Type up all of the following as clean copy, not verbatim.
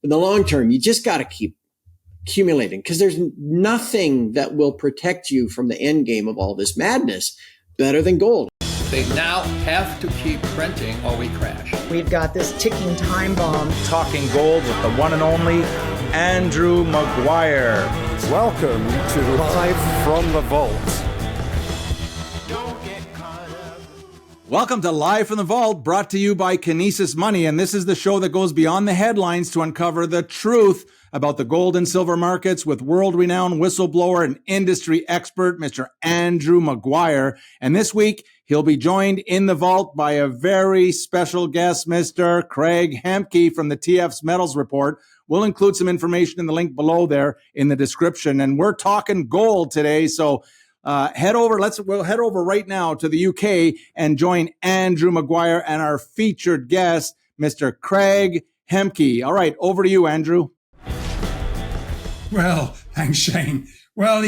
in the long term, you just got to keep accumulating because there's nothing that will protect you from the end game of all this madness better than gold. They now have to keep printing or we crash. We've got this ticking time bomb. Talking gold with the one and only Andrew Maguire. Welcome to Live from the Vault. Welcome to Live from the Vault, brought to you by Kinesis Money. And this is the show that goes beyond the headlines to uncover the truth about the gold and silver markets with world-renowned whistleblower and industry expert, Mr. Andrew Maguire. And this week, he'll be joined in the vault by a very special guest, Mr. Craig Hemke from the TF's Metals Report. We'll include some information in the link below there in the description. And we're talking gold today, so we'll head over right now to the UK and join Andrew Maguire and our featured guest, Mr. Craig Hemke. All right, over to you, Andrew. Well, thanks, Shane. Well,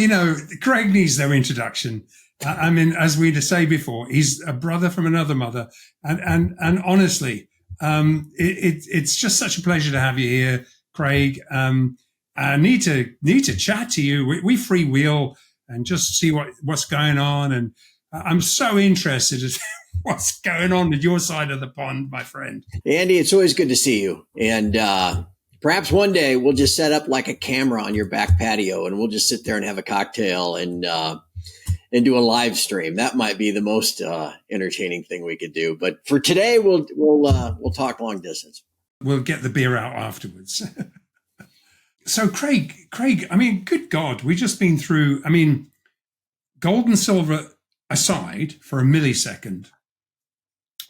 Craig needs no introduction. I mean, as we say before, he's a brother from another mother. And honestly, it's just such a pleasure to have you here, Craig. I need to chat to you. We freewheel and just see what's going on. And I'm so interested in what's going on with your side of the pond, my friend. Andy, it's always good to see you. And perhaps one day we'll just set up like a camera on your back patio and we'll just sit there and have a cocktail and do a live stream. That might be the most entertaining thing we could do. But for today, we'll talk long distance. We'll get the beer out afterwards. So Craig, I mean, good God, we've just been through, gold and silver aside for a millisecond.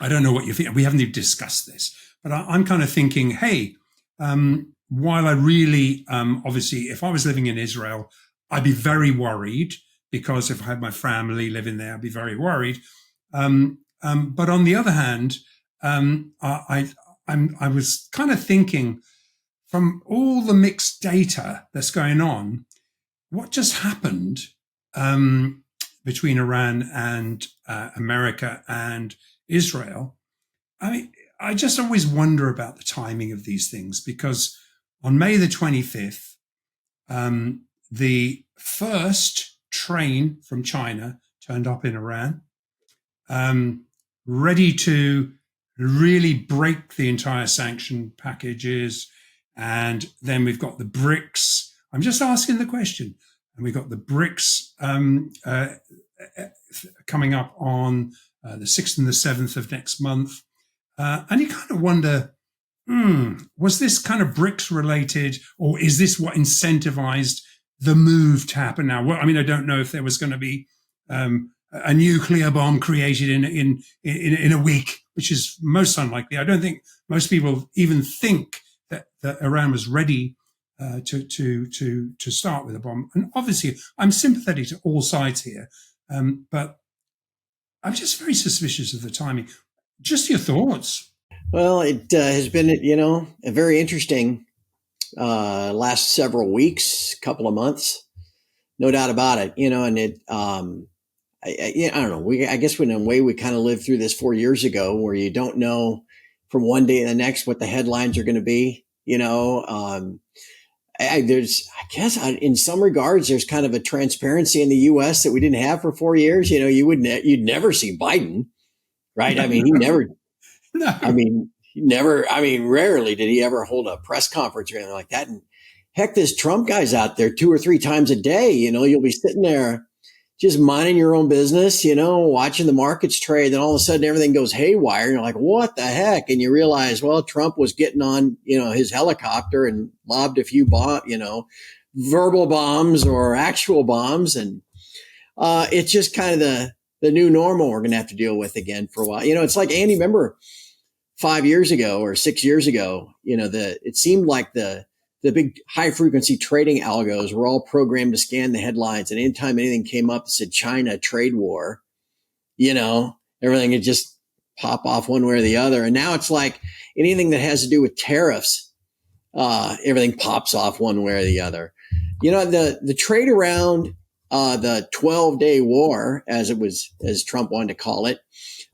I don't know what you think. We haven't even discussed this, but I'm kind of thinking, hey, while I really, obviously, if I was living in Israel, I'd be very worried because if I had my family living there, I'd be very worried. But on the other hand, I was kind of thinking, from all the mixed data that's going on, what just happened between Iran and America and Israel? I just always wonder about the timing of these things, because on May the 25th, the first train from China turned up in Iran, ready to really break the entire sanction packages. And then we've got the BRICS. I'm just asking the question. And we've got the BRICS coming up on the 6th and the 7th of next month. And you kind of wonder, was this kind of BRICS related, or is this what incentivized the move to happen now? Well, I don't know if there was going to be a nuclear bomb created in a week, which is most unlikely. I don't think most people even think that Iran was ready to start with a bomb. And obviously, I'm sympathetic to all sides here, but I'm just very suspicious of the timing. Just your thoughts. Well, it has been, a very interesting last several weeks, couple of months, no doubt about it. And it, I don't know. I guess in a way we kind of lived through this 4 years ago, where you don't know from one day to the next what the headlines are going to be. In some regards, there's kind of a transparency in the U.S. that we didn't have for 4 years. You'd never see Biden, right? Rarely did he ever hold a press conference or anything like that. And heck, this Trump guy's out there 2 or 3 times a day. You'll be sitting there just minding your own business, watching the markets trade. Then all of a sudden everything goes haywire. And you're like, what the heck? And you realize, well, Trump was getting on, his helicopter and lobbed a few verbal bombs or actual bombs. And it's just kind of the new normal we're going to have to deal with again for a while. It's like, Andy, remember 5 years ago or 6 years ago, it seemed like the big high frequency trading algos were all programmed to scan the headlines. And anytime anything came up that said China trade war, everything would just pop off one way or the other. And now it's like anything that has to do with tariffs, everything pops off one way or the other. The trade around the 12-day war, as Trump wanted to call it,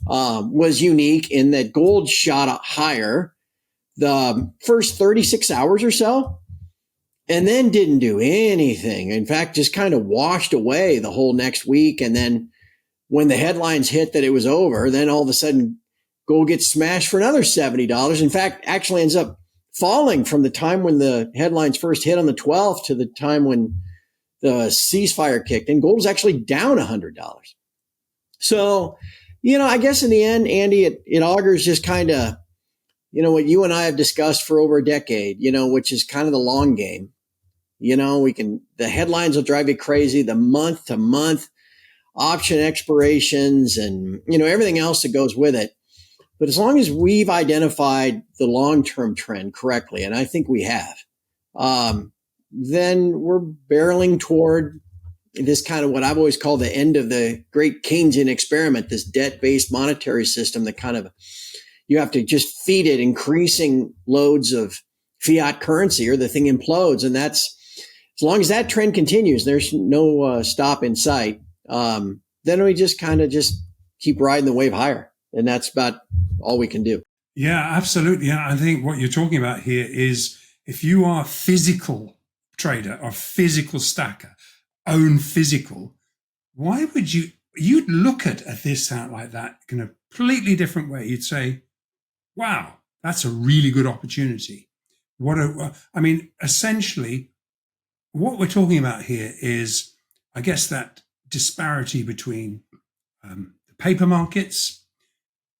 was unique in that gold shot up higher the first 36 hours or so, and then didn't do anything. In fact, just kind of washed away the whole next week. And then when the headlines hit that it was over, then all of a sudden gold gets smashed for another $70. In fact, actually ends up falling from the time when the headlines first hit on the 12th to the time when the ceasefire kicked in. Gold was actually down $100. So, I guess in the end, Andy, it augurs just kind of, what you and I have discussed for over a decade, which is kind of the long game. The headlines will drive you crazy, the month to month option expirations and, everything else that goes with it. But as long as we've identified the long-term trend correctly, and I think we have, then we're barreling toward this kind of what I've always called the end of the great Keynesian experiment, this debt-based monetary system that kind of, you have to just feed it increasing loads of fiat currency or the thing implodes. And that's, as long as that trend continues, there's no stop in sight. Then we just kind of just keep riding the wave higher. And that's about all we can do. Yeah, absolutely. I think what you're talking about here is if you are a physical trader or physical stacker, own physical, why would you'd look at this out like that in a completely different way. You'd say, wow, that's a really good opportunity. Essentially, what we're talking about here is, I guess, that disparity between the paper markets,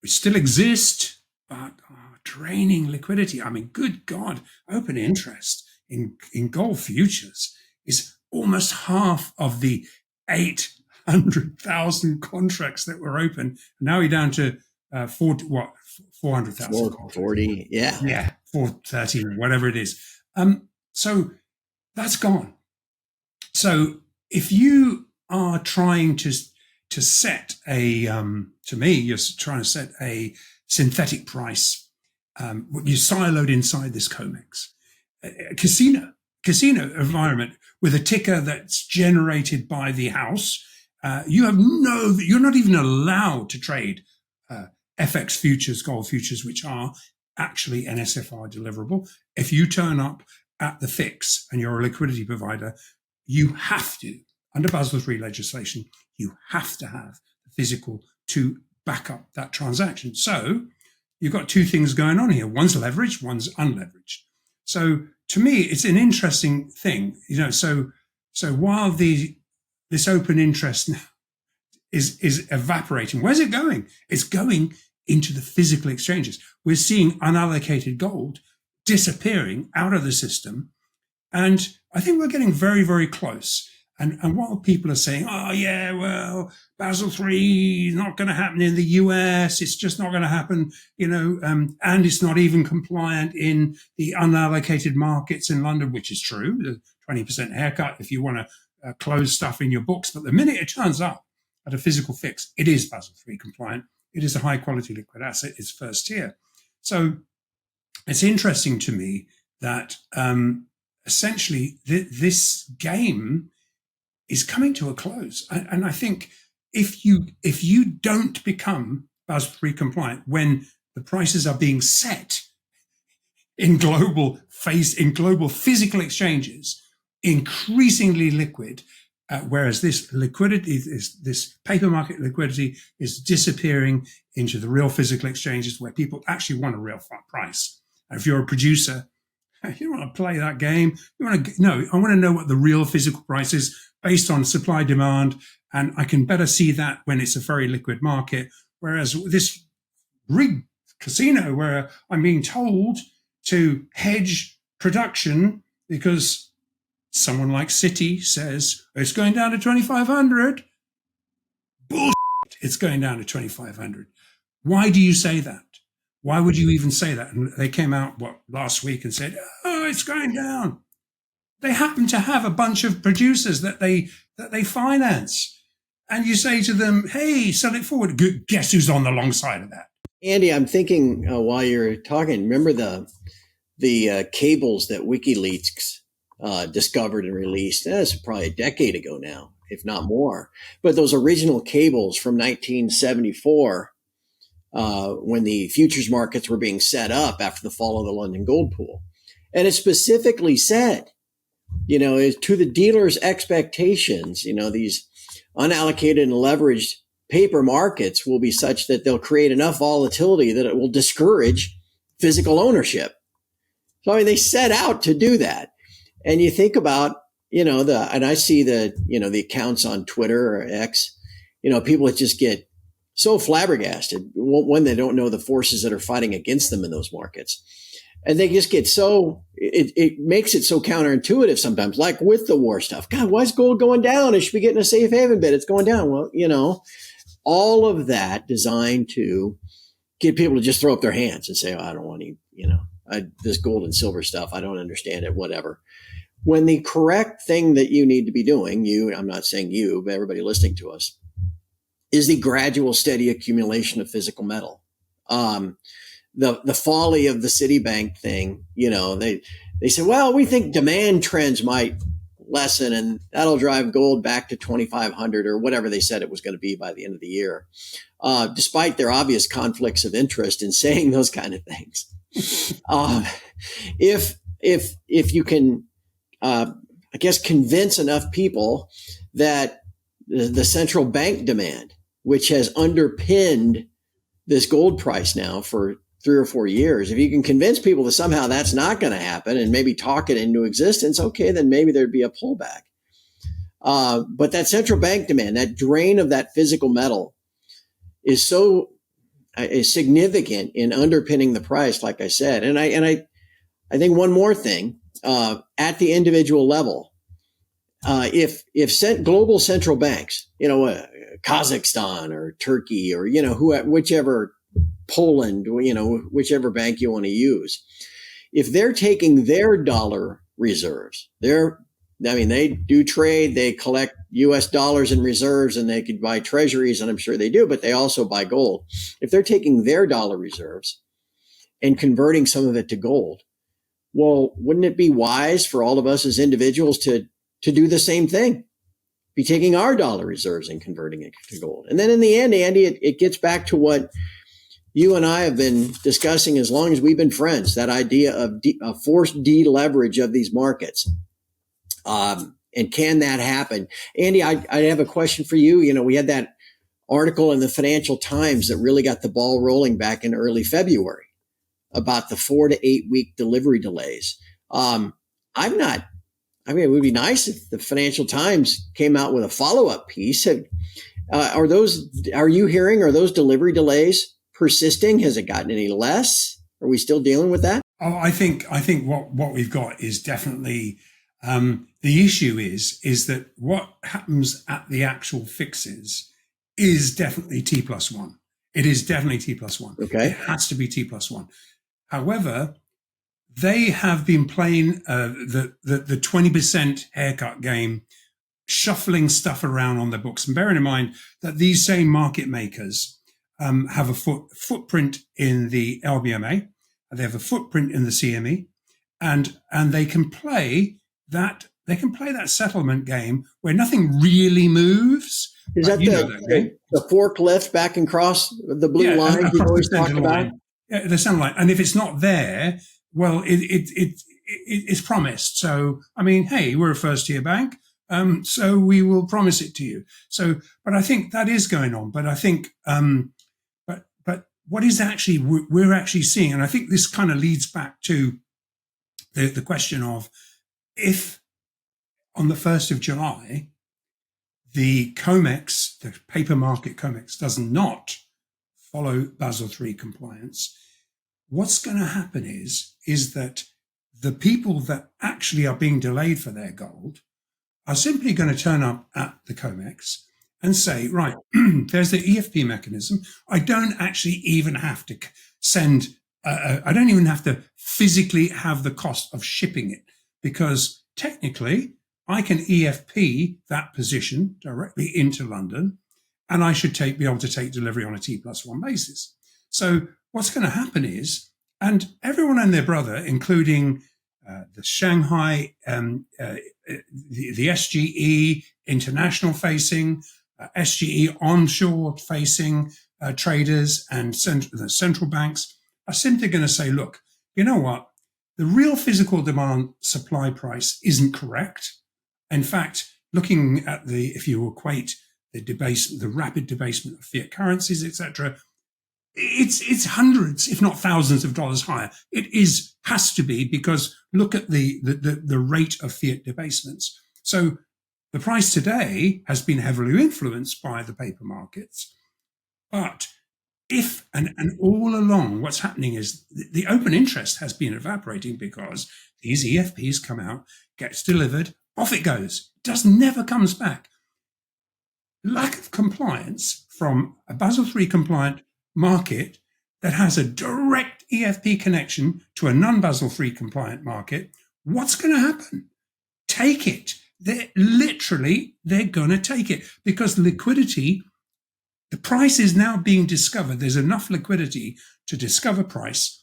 which still exist, but are draining liquidity. Good God, open interest in gold futures is almost half of the 800,000 contracts that were open. Now we're down to 400,000. 440, yeah. Yeah, 430, whatever it is. So that's gone. So if you are trying to set to me, you're trying to set a synthetic price. You're siloed inside this COMEX. A casino environment with a ticker that's generated by the house. You're not even allowed to trade FX futures, gold futures, which are actually NSFR deliverable. If you turn up at the fix and you're a liquidity provider, you have to, under Basel III legislation, you have to have the physical to back up that transaction. So you've got two things going on here. One's leveraged, one's unleveraged. So to me, it's an interesting thing, so while this open interest now is evaporating, where's it going? It's going into the physical exchanges. We're seeing unallocated gold disappearing out of the system. And I think we're getting very, very close. And while people are saying, oh, yeah, well, Basel III is not going to happen in the US, it's just not going to happen, and it's not even compliant in the unallocated markets in London, which is true, the 20% haircut if you want to close stuff in your books. But the minute it turns up at a physical fix, it is Basel III compliant. It is a high quality liquid asset. It's first tier. So it's interesting to me that essentially this game is coming to a close. And I think if you don't become Basel III compliant when the prices are being set in global physical exchanges, increasingly liquid, whereas this liquidity, this paper market liquidity is disappearing into the real physical exchanges where people actually want a real price. And if you're a producer, you don't want to play that game. I want to know what the real physical price is based on supply demand. And I can better see that when it's a very liquid market. Whereas this rigged casino where I'm being told to hedge production because someone like Citi says it's going down to 2,500. Bullshit. It's going down to 2,500. Why do you say that? Why would you even say that? And they came out last week and said, "Oh, it's going down." They happen to have a bunch of producers that they finance, and you say to them, "Hey, sell it forward." Guess who's on the long side of that? Andy, I'm thinking while you're talking, remember the cables that WikiLeaks discovered and released? That's probably a decade ago now, if not more. But those original cables from 1974. when the futures markets were being set up after the fall of the London gold pool. And it specifically said, to the dealers' expectations, these unallocated and leveraged paper markets will be such that they'll create enough volatility that it will discourage physical ownership. So, they set out to do that. And you think about, and I see the accounts on Twitter or X, people that just get so flabbergasted when they don't know the forces that are fighting against them in those markets. And they just get it makes it so counterintuitive sometimes, like with the war stuff. God, why is gold going down? It should be getting a safe haven bid. It's going down. Well, all of that designed to get people to just throw up their hands and say, oh, I don't want to, this gold and silver stuff, I don't understand it, whatever. When the correct thing that you need to be doing, I'm not saying you, but everybody listening to us, is the gradual, steady accumulation of physical metal. The folly of the Citibank thing, they said, well, we think demand trends might lessen and that'll drive gold back to 2,500 or whatever they said it was going to be by the end of the year, despite their obvious conflicts of interest in saying those kind of things. If you can, convince enough people that the central bank demand, which has underpinned this gold price now for 3 or 4 years, if you can convince people that somehow that's not going to happen and maybe talk it into existence, okay, then maybe there'd be a pullback. But that central bank demand, that drain of that physical metal is is significant in underpinning the price, like I said. And I think one more thing, at the individual level, if global central banks, Kazakhstan or Turkey or, whichever, Poland, whichever bank you want to use, if they're taking their dollar reserves, they do trade, they collect US dollars in reserves and they could buy treasuries, and I'm sure they do, but they also buy gold. If they're taking their dollar reserves and converting some of it to gold, well, wouldn't it be wise for all of us as individuals to do the same thing? Be taking our dollar reserves and converting it to gold. And then in the end, Andy, it gets back to what you and I have been discussing as long as we've been friends, that idea of forced deleverage of these markets. And can that happen? Andy, I have a question for you. We had that article in the Financial Times that really got the ball rolling back in early February about the 4 to 8 week delivery delays. It would be nice if the Financial Times came out with a follow-up piece. Are you hearing, are those delivery delays persisting? Has it gotten any less? Are we still dealing with that? Oh, I think what we've got is definitely, the issue is that what happens at the actual fixes is definitely T+1. It is definitely T+1. Okay. It has to be T+1. However, they have been playing the 20% haircut game, shuffling stuff around on their books. And bearing in mind that these same market makers have a footprint in the LBMA, they have a footprint in the CME, and they can play that. They can play that settlement game where nothing really moves. Is that the forklift back and across the blue line you always talk about? Yeah, the center line. And if it's not there, well, it's promised. So, hey, we're a first-tier bank, so we will promise it to you. So, but I think that is going on. But I think, but what is actually we're actually seeing, and I think this kind of leads back to the question of if on the 1st of July, the COMEX, the paper market COMEX, does not follow Basel III compliance, what's going to happen is that the people that actually are being delayed for their gold are simply going to turn up at the COMEX and say, right, there's the EFP mechanism. I don't actually even have to I don't even have to physically have the cost of shipping it, because technically I can EFP that position directly into London, and I should be able to take delivery on a T+1 basis. So what's going to happen is, and everyone and their brother, including the Shanghai, the SGE international facing, SGE onshore facing, traders and the central banks are simply going to say, look, you know what? The real physical demand supply price isn't correct. In fact, looking at if you equate the rapid debasement of fiat currencies, etc., it's hundreds, if not thousands of dollars higher. Has to be, because look at the rate of fiat debasements. So the price today has been heavily influenced by the paper markets. But and all along, what's happening is the open interest has been evaporating because these EFPs come out, gets delivered, off it goes. Never comes back. Lack of compliance from a Basel III compliant market that has a direct EFP connection to a non-Basel III compliant market. What's going to happen? Take it. They're going to take it, because liquidity, the price is now being discovered. There's enough liquidity to discover price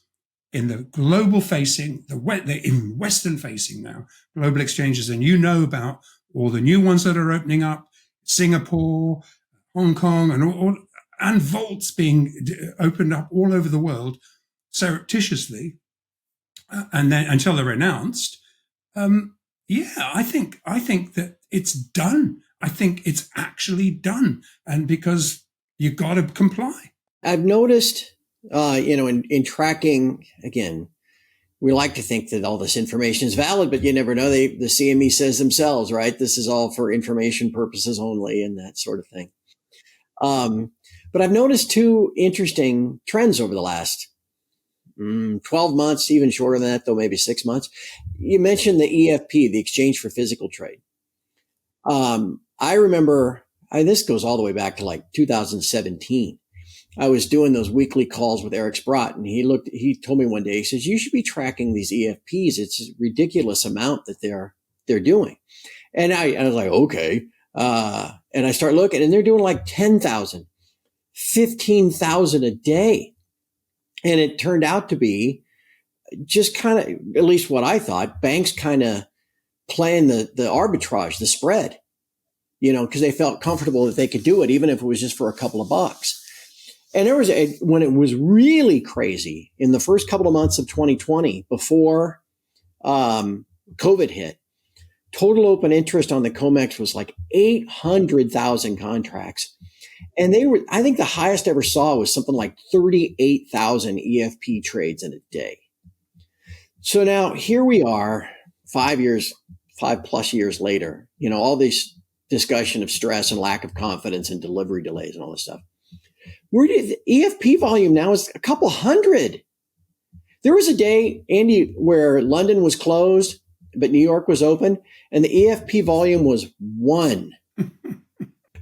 in the global facing, in Western facing now, global exchanges. And you know about all the new ones that are opening up, Singapore, Hong Kong, and vaults being opened up all over the world surreptitiously, and then until they're announced. I think that it's done. I think it's actually done, and because you got to comply. I've noticed, in tracking, again, we like to think that all this information is valid, but you never know. The CME says themselves, right? This is all for information purposes only, and that sort of thing. But I've noticed two interesting trends over the last 12 months, even shorter than that, though, maybe 6 months. You mentioned the EFP, the exchange for physical trade. I remember, this goes all the way back to like 2017. I was doing those weekly calls with Eric Sprott, and he told me one day, he says, you should be tracking these EFPs. It's a ridiculous amount that they're doing. And I was like, okay. And I start looking, and they're doing like 10,000, 15,000 a day. And it turned out to be just kind of, at least what I thought, banks kind of playing the arbitrage, the spread, because they felt comfortable that they could do it, even if it was just for a couple of bucks. And there was when it was really crazy in the first couple of months of 2020, before COVID hit, total open interest on the COMEX was like 800,000 contracts. And I think the highest I ever saw was something like 38,000 EFP trades in a day. So now here we are 5 plus years later, all this discussion of stress and lack of confidence and delivery delays and all this stuff. The EFP volume now is a couple hundred. There was a day, Andy, where London was closed, but New York was open, and the EFP volume was 1.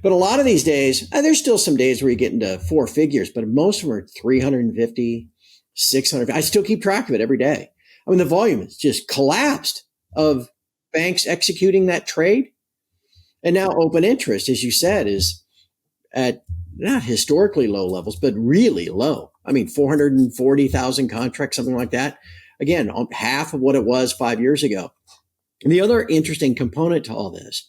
But a lot of these days, there's still some days where you get into 4 figures, but most of them are 350, 600. I still keep track of it every day. I mean, the volume has just collapsed of banks executing that trade. And now open interest, as you said, is at not historically low levels, but really low. I mean, 440,000 contracts, something like that. Again, on half of what it was 5 years ago. And the other interesting component to all this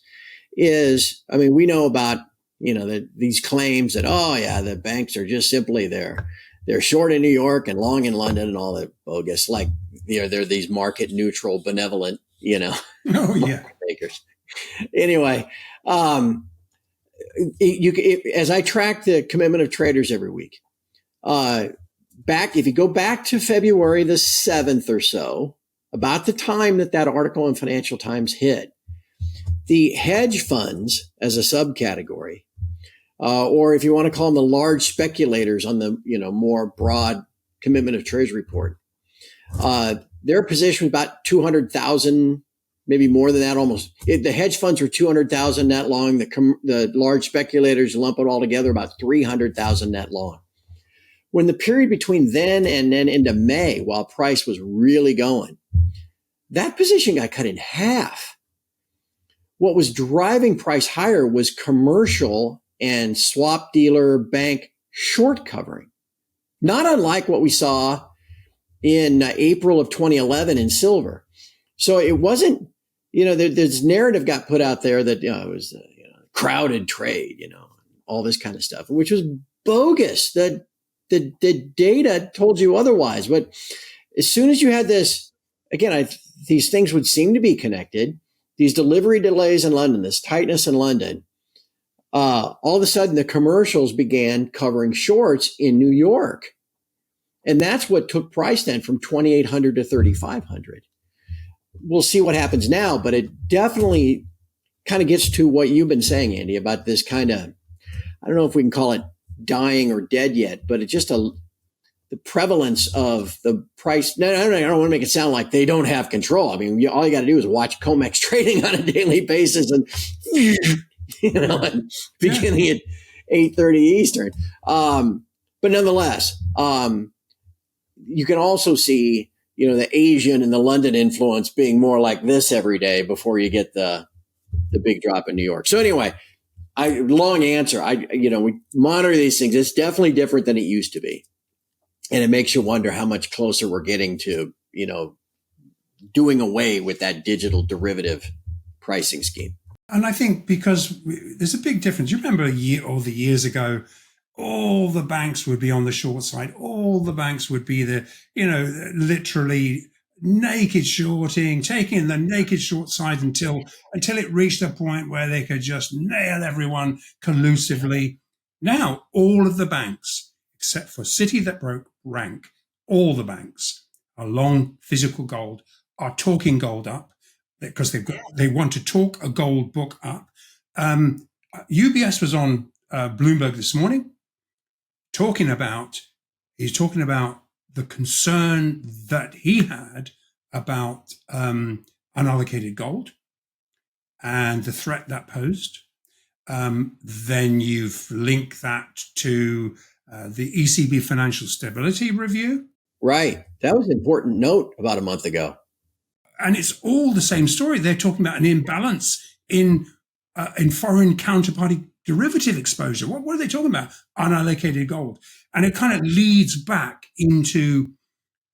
is, we know about, these claims that, the banks are just simply they're short in New York and long in London and all that bogus, like, they're these market neutral, benevolent, makers. Anyway, as I track the commitment of traders every week, if you go back to February the 7th or so, about the time that article in Financial Times hit, the hedge funds as a subcategory, or if you want to call them the large speculators on the more broad commitment of trades report, their position was about 200,000. Maybe more than that, almost. The hedge funds were 200,000 net long. The large speculators lump it all together, about 300,000 net long. When the period between then and then into May, while price was really going, that position got cut in half. What was driving price higher was commercial and swap dealer bank short covering, not unlike what we saw in April of 2011 in silver. So it wasn't, this narrative got put out there that, it was a crowded trade, all this kind of stuff, which was bogus. The data told you otherwise. But as soon as you had this, again, these things would seem to be connected. These delivery delays in London, this tightness in London, all of a sudden the commercials began covering shorts in New York. And that's what took price then from 2,800 to 3,500. We'll see what happens now, but it definitely kind of gets to what you've been saying, Andy, about this kind of, I don't know if we can call it dying or dead yet, but it's just the prevalence of the price. No, I don't want to make it sound like they don't have control. I mean, all you got to do is watch COMEX trading on a daily basis and, and beginning at 8:30 Eastern. But nonetheless, you can also see, the Asian and the London influence being more like this every day before you get the big drop in New York. So anyway, long answer. We monitor these things. It's definitely different than it used to be. And it makes you wonder how much closer we're getting to, doing away with that digital derivative pricing scheme. And I think because there's a big difference. You remember a year or the years ago, all the banks would be on the short side. All the banks would be literally naked shorting, taking the naked short side until it reached a point where they could just nail everyone collusively. Now, all of the banks, except for Citi that broke rank, all the banks are long physical gold, are talking gold up because they want to talk a gold book up. UBS was on Bloomberg this morning he's talking about the concern that he had about unallocated gold and the threat that posed. Then you've linked that to the ECB Financial Stability Review. Right. That was an important note about a month ago. And it's all the same story. They're talking about an imbalance in foreign counterparty derivative exposure. What are they talking about? Unallocated gold. And it kind of leads back into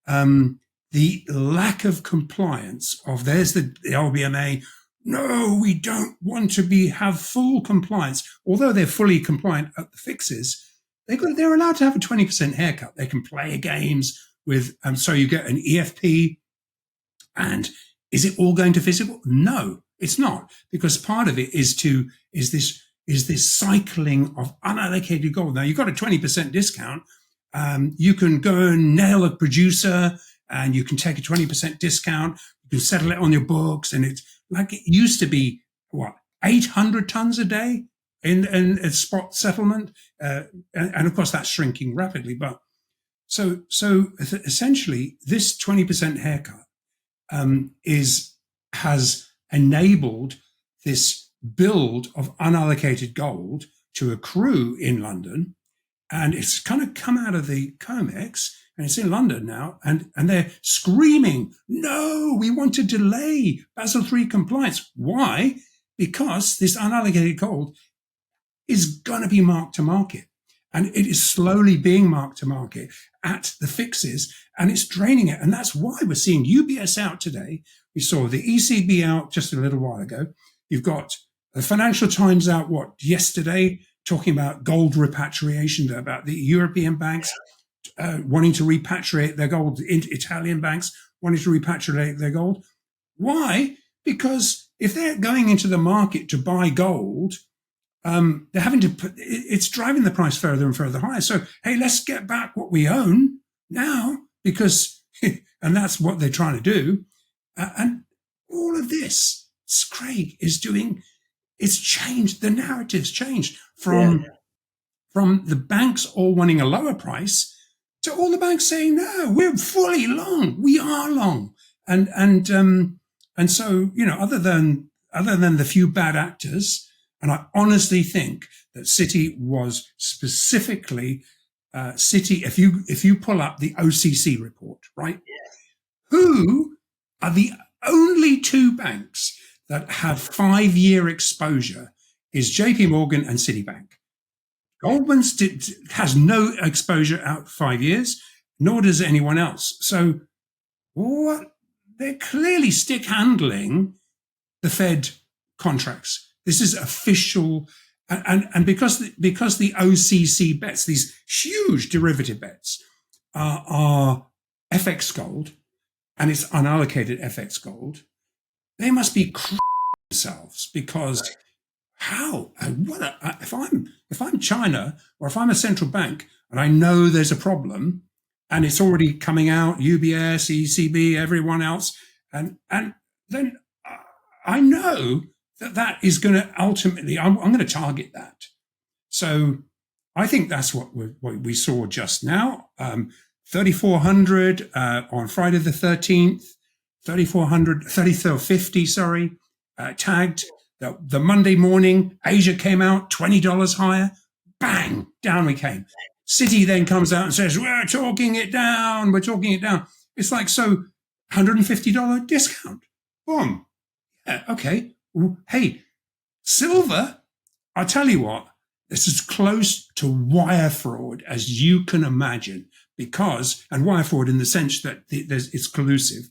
the lack of compliance of, there's the LBMA. No, we don't want to have full compliance. Although they're fully compliant at the fixes, they're allowed to have a 20% haircut. They can play games with, so you get an EFP. And is it all going to physical? No, it's not, because part of it is this cycling of unallocated gold. Now you've got a 20% discount. You can go and nail a producer and you can take a 20% discount. You can settle it on your books. And it's like it used to be, 800 tons a day in a spot settlement. And of course that's shrinking rapidly. But so essentially this 20% haircut has enabled this build of unallocated gold to accrue in London, and it's kind of come out of the COMEX and it's in London now, and they're screaming, no, we want to delay Basel III compliance. Why? Because this unallocated gold is going to be marked to market, and it is slowly being marked to market at the fixes, and it's draining it. And that's why we're seeing UBS out today. We saw the ECB out just a little while ago. You've got the Financial Times out, yesterday, talking about gold repatriation, about the European banks wanting to repatriate their gold, Italian banks wanting to repatriate their gold. Why? Because if they're going into the market to buy gold, they're having to it's driving the price further and further higher. So, hey, let's get back what we own now, because, and that's what they're trying to do. And all of this, Craig, is doing, it's changed. The narrative's changed from the banks all wanting a lower price to all the banks saying, no, we're fully long. We are long. And so, other than the few bad actors, and I honestly think that Citi was specifically Citi. If you pull up the OCC report, right? Who are the only two banks that have 5-year exposure is JP Morgan and Citibank. Goldman's has no exposure out 5 years, nor does anyone else. So they're clearly stick handling the Fed contracts. This is official, And because the OCC bets, these huge derivative bets, are FX gold, and it's unallocated FX gold, they must be themselves because how? If I'm China or if I'm a central bank and I know there's a problem and it's already coming out, UBS, ECB, everyone else, and then I know that is going to ultimately, I'm going to target that. So I think that's what we saw just now. 3,400 on Friday the 13th, 3,400, 3,450, sorry, tagged. The Monday morning, Asia came out $20 higher. Bang, down we came. Citi then comes out and says, we're talking it down. It's like, so $150 discount. Boom. Yeah, okay. Hey, silver, I'll tell you what, this is close to wire fraud as you can imagine, and wire fraud in the sense that it's collusive.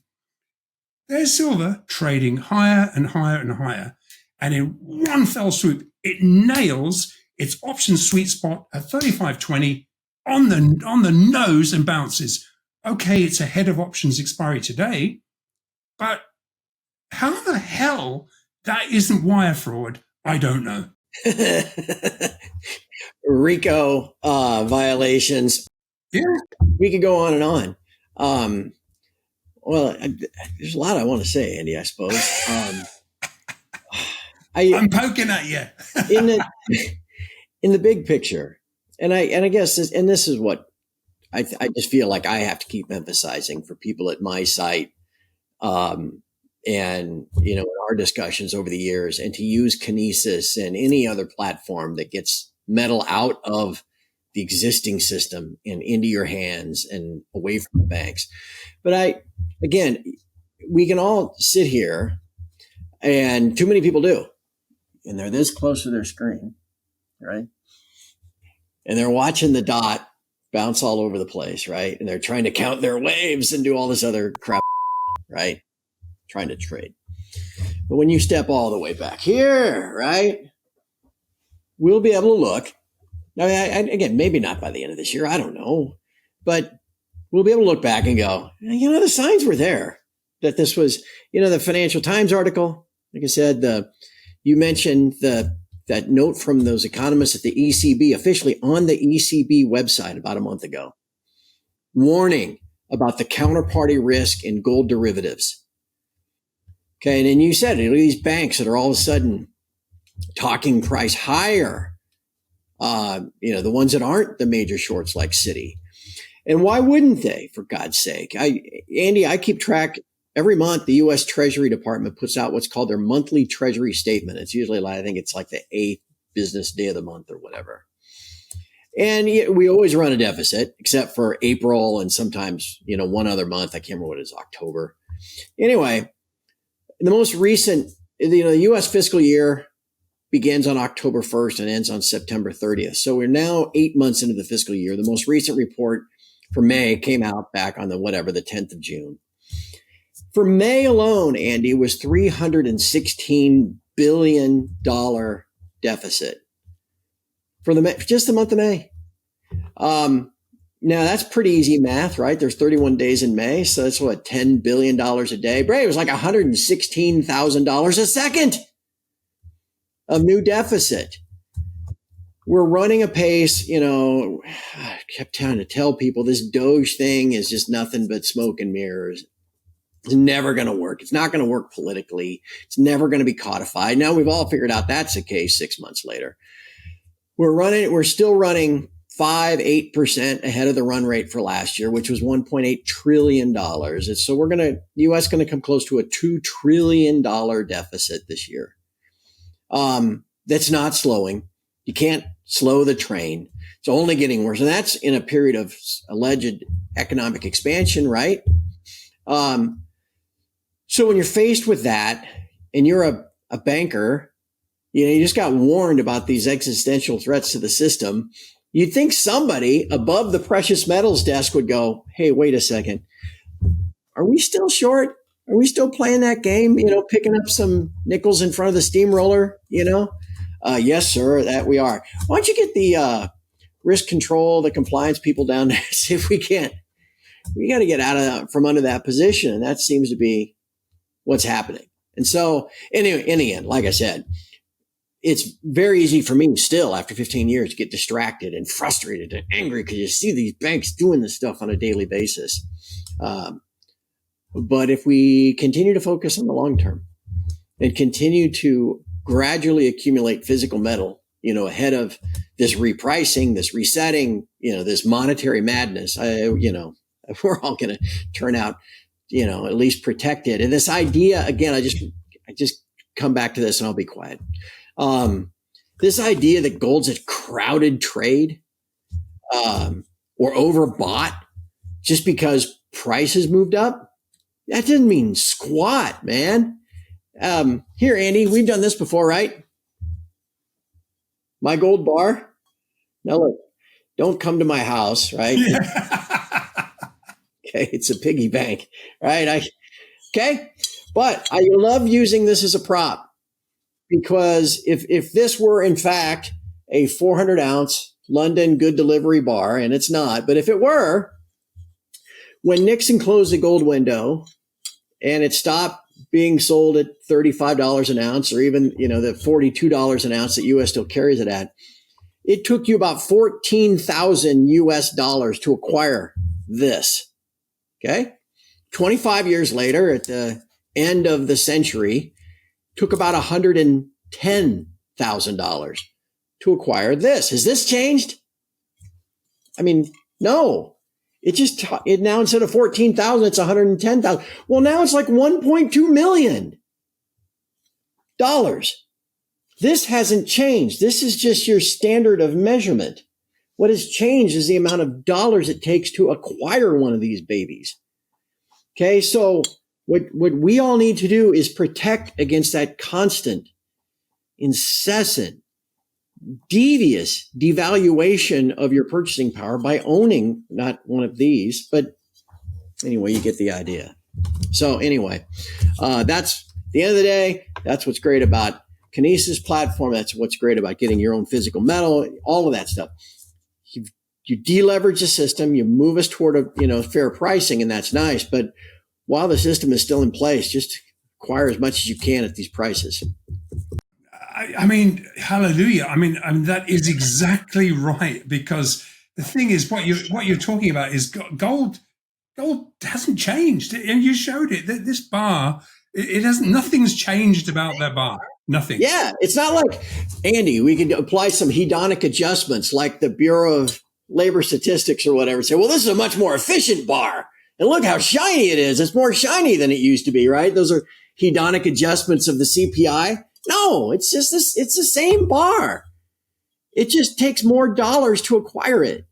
There's silver trading higher and higher and higher. And in one fell swoop, it nails its option sweet spot at 35.20 on the nose and bounces. Okay, it's ahead of options expiry today, but how the hell that isn't wire fraud, I don't know. RICO violations. Yeah. We could go on and on. Well, there's a lot I want to say, Andy, I suppose. I'm poking at you. in the big picture, and I guess this is what I just feel like I have to keep emphasizing for people at my site, and in our discussions over the years, and to use Kinesis and any other platform that gets metal out of the existing system and into your hands and away from the banks. But we can all sit here, and too many people do, and they're this close to their screen, right? And they're watching the dot bounce all over the place, right? And they're trying to count their waves and do all this other crap, right? Trying to trade. But when you step all the way back here, right, we'll be able to look. Now, again, maybe not by the end of this year, I don't know, but we'll be able to look back and go, the signs were there that this was, the Financial Times article. Like I said, you mentioned that note from those economists at the ECB, officially on the ECB website about a month ago, warning about the counterparty risk in gold derivatives. Okay, and then you said these banks that are all of a sudden talking price higher, the ones that aren't the major shorts like Citi. And why wouldn't they, for God's sake? Andy, I keep track. Every month, the U.S. Treasury Department puts out what's called their monthly Treasury statement. It's usually, I think it's like the 8th business day of the month or whatever. And we always run a deficit, except for April and sometimes, one other month. I can't remember what it is, October. Anyway, the most recent, the U.S. fiscal year begins on October 1st and ends on September 30th. So we're now 8 months into the fiscal year. The most recent report for May came out back on the 10th of June. For May alone, Andy, was $316 billion deficit for just the month of May. Now that's pretty easy math, right? There's 31 days in May. So that's $10 billion a day. It was like $116,000 a second of new deficit. We're running a pace, I kept trying to tell people this Doge thing is just nothing but smoke and mirrors. It's never going to work. It's not going to work politically. It's never going to be codified. Now we've all figured out that's the case 6 months later. We're still running 5-8% ahead of the run rate for last year, which was $1.8 trillion. So the U.S. going to come close to a $2 trillion deficit this year. That's not slowing. You can't slow the train. It's only getting worse. And that's in a period of alleged economic expansion, right? So when you're faced with that and you're a banker, you just got warned about these existential threats to the system. You'd think somebody above the precious metals desk would go, hey, wait a second. Are we still short? Are we still playing that game? Picking up some nickels in front of the steamroller, Yes, sir, that we are. Why don't you get the risk control, the compliance people down there, see if we can't. We got to get out from under that position. And that seems to be what's happening. And so anyway, in the end, like I said, it's very easy for me still after 15 years to get distracted and frustrated and angry because you see these banks doing this stuff on a daily basis. But if we continue to focus on the long term and continue to gradually accumulate physical metal, ahead of this repricing, this resetting, this monetary madness, we're all going to turn out, at least protected. And this idea, again, I just come back to this and I'll be quiet. This idea that gold's a crowded trade, or overbought just because prices moved up, that doesn't mean squat, man. Here, Andy, we've done this before, right? My gold bar. Now look, don't come to my house, right? Okay, it's a piggy bank, right? Okay, but I love using this as a prop because if this were in fact a 400 ounce London good delivery bar, and it's not, but if it were, when Nixon closed the gold window and it stopped being sold at $35 an ounce, or even, the $42 an ounce that US still carries it at, it took you about 14,000 US dollars to acquire this. Okay. 25 years later, at the end of the century, took about $110,000 to acquire this. Has this changed? I mean, no. It now, instead of 14,000, it's 110,000. Well, now it's like $1.2 million. This hasn't changed. This is just your standard of measurement. What has changed is the amount of dollars it takes to acquire one of these babies. Okay, so what we all need to do is protect against that constant, incessant, devious devaluation of your purchasing power by owning not one of these, but anyway, you get the idea. So anyway, that's the end of the day. That's what's great about Kinesis platform. That's what's great about getting your own physical metal, all of that stuff. You deleverage the system, you move us toward a fair pricing, and that's nice. But while the system is still in place, just acquire as much as you can at these prices. I mean, hallelujah. I mean, that is exactly right, because the thing is, what you're talking about is gold. Gold hasn't changed, and you showed it. This bar, it hasn't. Nothing's changed about that bar. Nothing. Yeah, it's not like, Andy, we could apply some hedonic adjustments like the Bureau of Labor Statistics or whatever. Say, well, this is a much more efficient bar, and look how shiny it is. It's more shiny than it used to be, right? Those are hedonic adjustments of the CPI. No, it's just this. It's the same bar. It just takes more dollars to acquire it.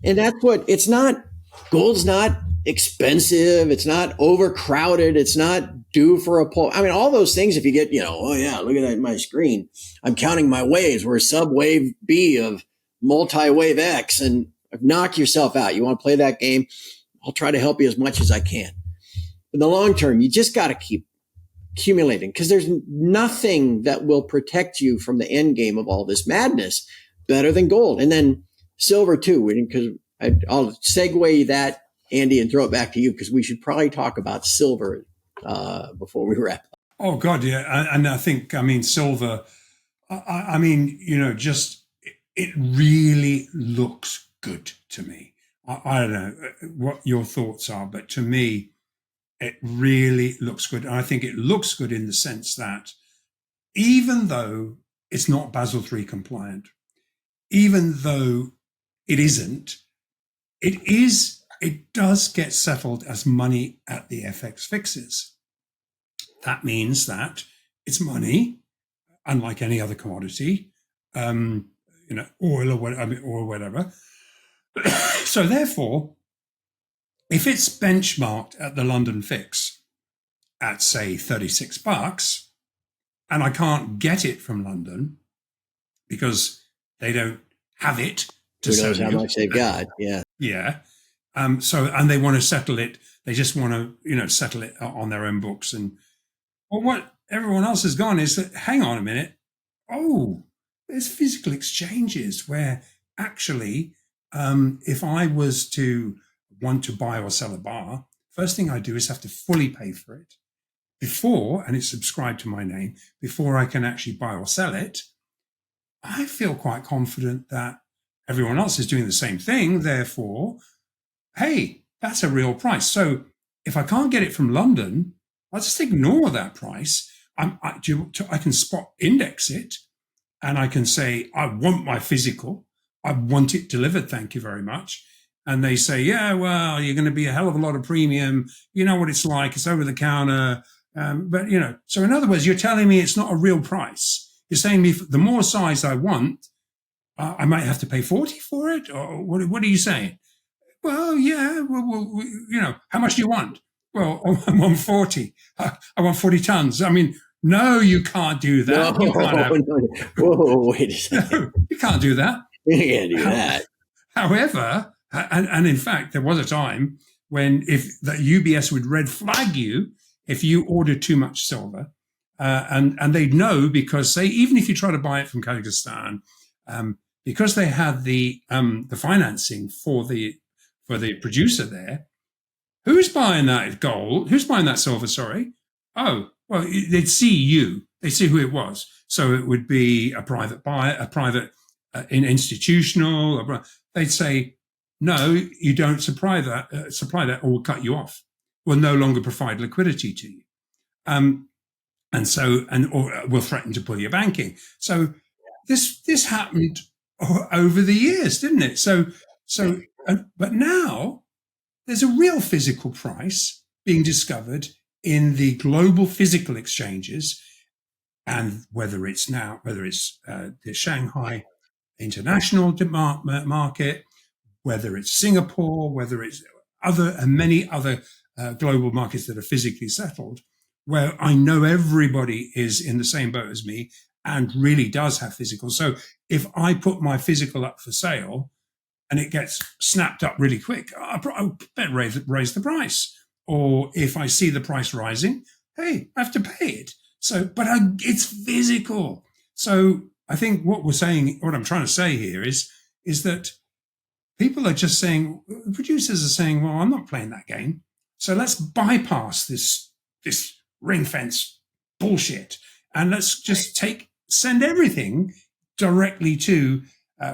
And that's what it's not. Gold's not expensive. It's not overcrowded. It's not due for a pull. I mean, all those things, if you get, oh yeah, look at that on my screen. I'm counting my waves. We're sub-wave B of multi-wave X, and knock yourself out. You want to play that game? I'll try to help you as much as I can. In the long term, you just got to keep accumulating, because there's nothing that will protect you from the end game of all this madness better than gold. And then silver too, because I'll segue that, Andy, and throw it back to you, because we should probably talk about silver before we wrap up. Oh God, yeah. And I think, silver, just, it really looks good to me. I don't know what your thoughts are, but to me, it really looks good. And I think it looks good in the sense that even though it's not Basel III compliant, even though it isn't, it does get settled as money at the FX fixes. That means that it's money, unlike any other commodity, oil or whatever. So therefore, if it's benchmarked at the London fix at, say, $36, and I can't get it from London because they don't have it to Who sell knows how you. much they've got? Yeah. Yeah. And they want to settle it. They just want to, settle it on their own books. And what everyone else has gone is that, hang on a minute, oh, there's physical exchanges where actually, if I was to want to buy or sell a bar, first thing I do is have to fully pay for it before, and it's subscribed to my name, before I can actually buy or sell it. I feel quite confident that everyone else is doing the same thing. Therefore, hey, that's a real price. So if I can't get it from London, I'll just ignore that price. I can spot index it, and I can say, I want my physical. I want it delivered. Thank you very much. And they say, yeah, well, you're going to be a hell of a lot of premium. You know what it's like. It's over the counter. But, so in other words, you're telling me it's not a real price. You're saying me the more size I want, I might have to pay 40 for it? Or what are you saying? Well, yeah, how much do you want? Well, I want 40. I want 40 tons. I mean, no, you can't do that. Whoa, wait a second. No, you can't do that. You can't do that. However, and in fact, there was a time when if the UBS would red flag you if you ordered too much silver, and they'd know because even if you try to buy it from Kazakhstan, because they had the financing for the producer there, who's buying that gold? Who's buying that silver? Sorry. Oh, well, they'd see you. They see who it was. So it would be a private buyer, a private institutional. They'd say, no, you don't supply that, or we'll cut you off. We'll no longer provide liquidity to you. Or we'll threaten to pull your banking. So this happened over the years, didn't it? But now there's a real physical price being discovered in the global physical exchanges, and whether it's the Shanghai International Market, whether it's Singapore, whether it's many other global markets that are physically settled, where I know everybody is in the same boat as me and really does have physical. So if I put my physical up for sale and it gets snapped up really quick, I better raise the price. Or if I see the price rising, hey, I have to pay it. But it's physical. So I think what I'm trying to say here is that people are just saying, producers are saying, well, I'm not playing that game. So let's bypass this ring fence bullshit. And let's just send everything directly to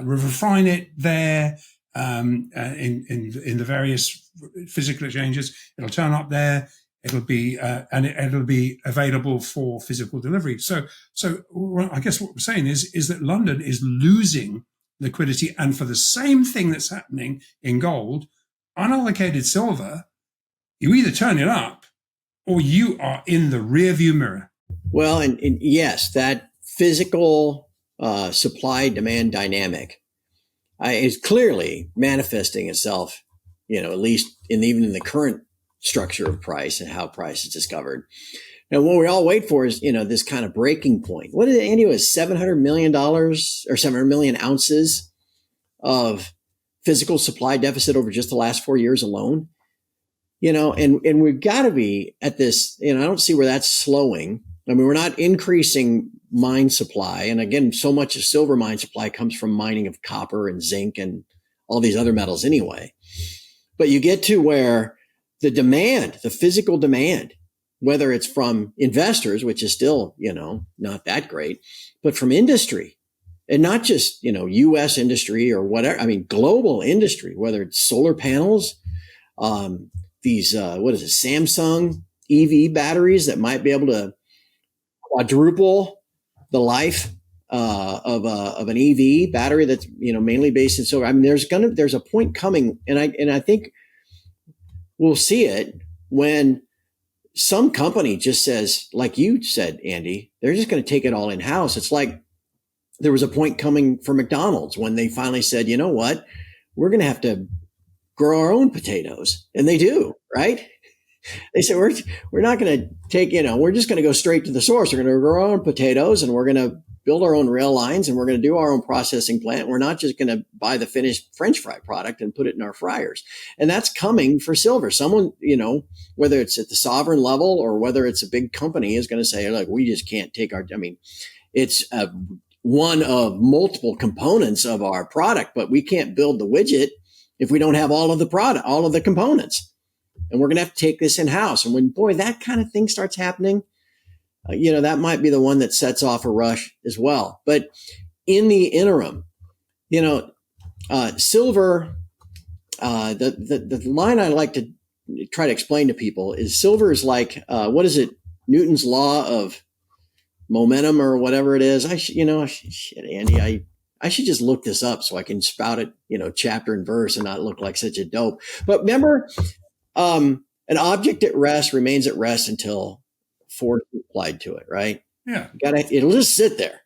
refine it there in the various physical exchanges. It'll turn up there. It'll be it'll be available for physical delivery. So I guess what we're saying is that London is losing liquidity, and for the same thing that's happening in gold, unallocated silver, you either turn it up or you are in the rearview mirror. Well, and yes, that physical supply-demand dynamic is clearly manifesting itself, at least even in the current structure of price and how price is discovered. Now, what we all wait for is, this kind of breaking point. What did Andy was $700 million or 700 million ounces of physical supply deficit over just the last 4 years alone? And we've got to be at this, I don't see where that's slowing. I mean, we're not increasing mine supply. And again, so much of silver mine supply comes from mining of copper and zinc and all these other metals anyway. But you get to where the demand, the physical demand, whether it's from investors, which is still, not that great, but from industry, and not just, U.S. industry or whatever. I mean, global industry, whether it's solar panels, these, Samsung EV batteries that might be able to quadruple the life of an EV battery that's, mainly based in silver. I mean, there's a point coming, and I think we'll see it when some company just says, like you said, Andy, they're just going to take it all in house. It's like there was a point coming for McDonald's when they finally said, you know what, we're going to have to grow our own potatoes. And they do, right? They said, we're not going to take, we're just going to go straight to the source. We're going to grow our own potatoes and we're going to build our own rail lines and we're going to do our own processing plant. We're not just going to buy the finished French fry product and put it in our fryers. And that's coming for silver. Someone, whether it's at the sovereign level or whether it's a big company is going to say, look, we just can't take It's one of multiple components of our product, but we can't build the widget if we don't have all of the product, all of the components. And we're going to have to take this in house. And when, boy, that kind of thing starts happening, that might be the one that sets off a rush as well. But in the interim, silver, the line I like to try to explain to people is silver is like, what is it? Newton's law of momentum or whatever it is. Andy, I should just look this up so I can spout it, chapter and verse and not look like such a dope. But remember, an object at rest remains at rest until force is applied to it, right? Yeah. It'll just sit there,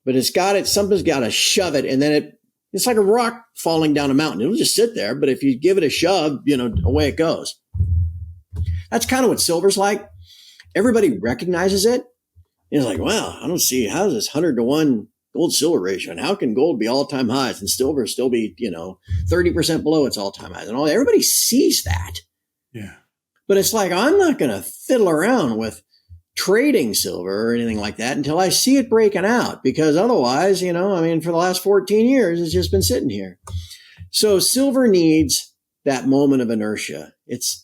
but something's got to shove it. And then it's like a rock falling down a mountain. It'll just sit there. But if you give it a shove, away it goes. That's kind of what silver's like. Everybody recognizes it. It's like, wow, I don't see how is this 100-to-1 gold silver ratio, and how can gold be all-time highs and silver still be 30% below its all-time highs, and all. Everybody sees that. Yeah. But it's like, I'm not going to fiddle around with trading silver or anything like that until I see it breaking out, because otherwise, for the last 14 years, it's just been sitting here. So silver needs that moment of inertia. It's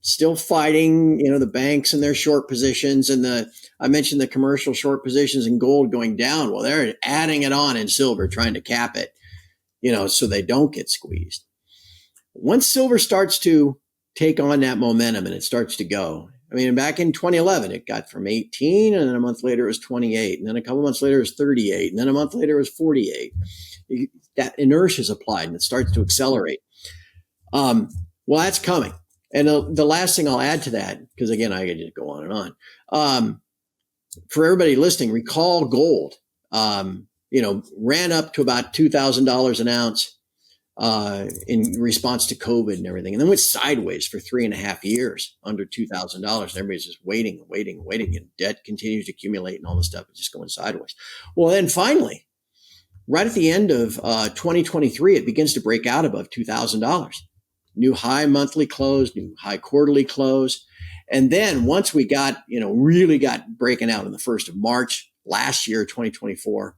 still fighting, the banks and their short positions, and I mentioned the commercial short positions in gold going down. Well, they're adding it on in silver, trying to cap it, so they don't get squeezed. Once silver starts to take on that momentum and it starts to go, back in 2011, it got from 18, and then a month later it was 28, and then a couple months later it was 38, and then a month later it was 48. That inertia is applied and it starts to accelerate. Well, that's coming. And the last thing I'll add to that, because again, I could just go on and on. For everybody listening, recall gold, ran up to about $2,000 an ounce in response to COVID and everything, and then went sideways for 3.5 years under $2,000. And everybody's just waiting, and debt continues to accumulate and all this stuff is just going sideways. Well, then finally, right at the end of 2023, it begins to break out above $2,000. New high monthly close, new high quarterly close. And then once we got, really got breaking out on the 1st of March last year, 2024,